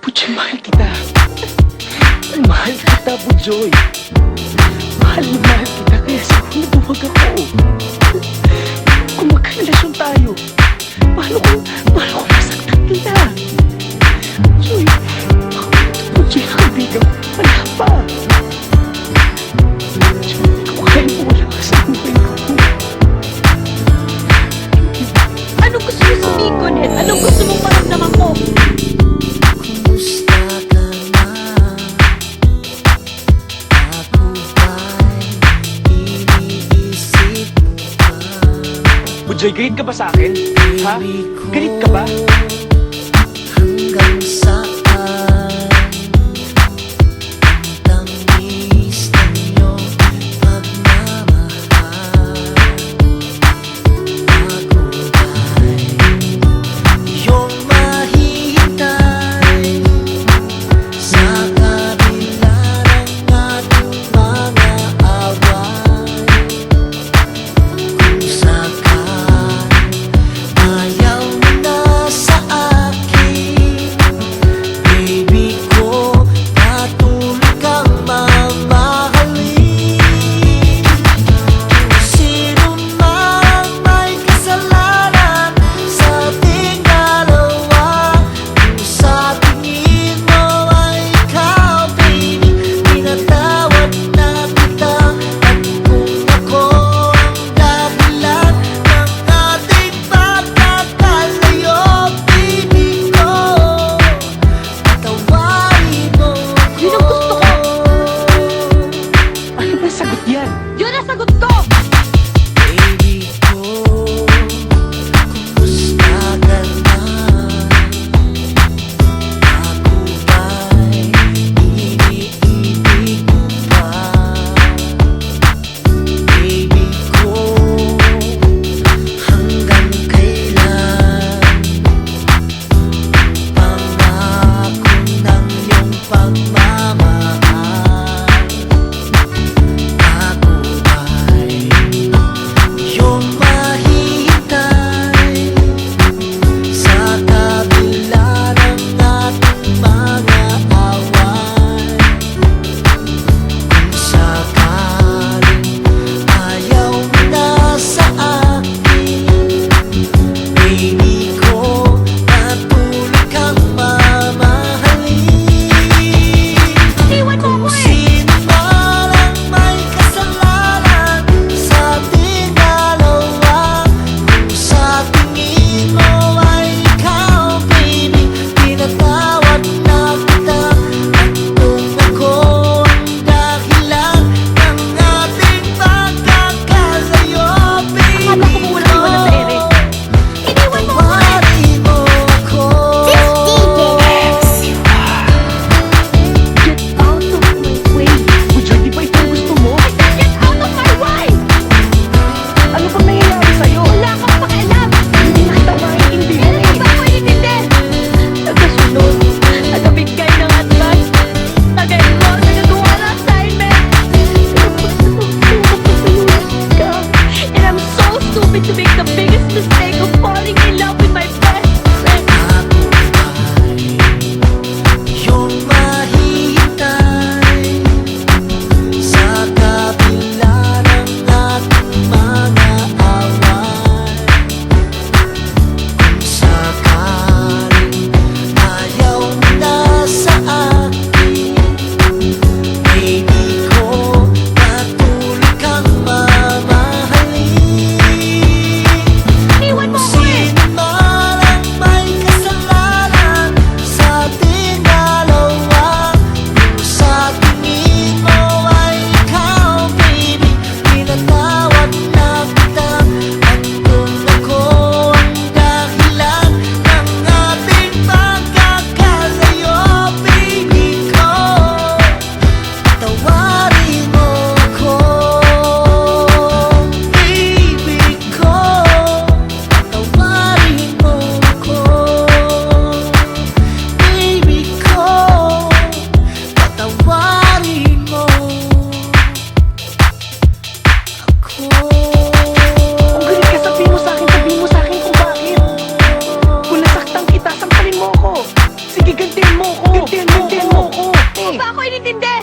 Butchoy, mahal kita. Mahal kita, Butchoy. Mahal na mahal kita, kaya siguro nabuwag ako. Kung magkarelasyon tayo, paano kung masaktan kita? Butchoy, Butchoy, kaibigan ko, wala pa. Butchoy, kung kaya mo wala ka sa buhay ko. Anong gusto mo sabihin ko, Ned? Anong gusto mong maramdaman ko? Kumusta ka na? Ako ba'y iniisip ka? Butchoy, galit ka ba sa akin? Ha? Galit ka ba? Hanggang saan ang tamis ng iyong pagmamahal? Ako ba'y iyong mahihintay sa kabila ng ating mga away? Kung sakali ayaw mo na sa ko. Intindihan mo ko. Hindi ba ako inintindi?